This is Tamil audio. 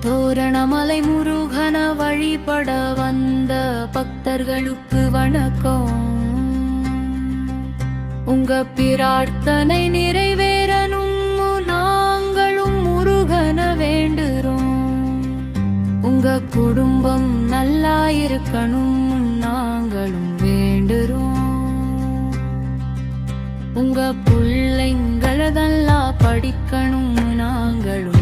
தோரணமலை முருகன வழிபட வந்த பக்தர்களுக்கு வணக்கம். உங்க பிரார்த்தனை நிறைவேறணும், நாங்களும் முருகன வேண்டுறோம். உங்க குடும்பம் நல்லா இருக்கணும், நாங்களும் வேண்டுறோம். உங்க பிள்ளைங்கள நல்லா படிக்கணும், நாங்களும்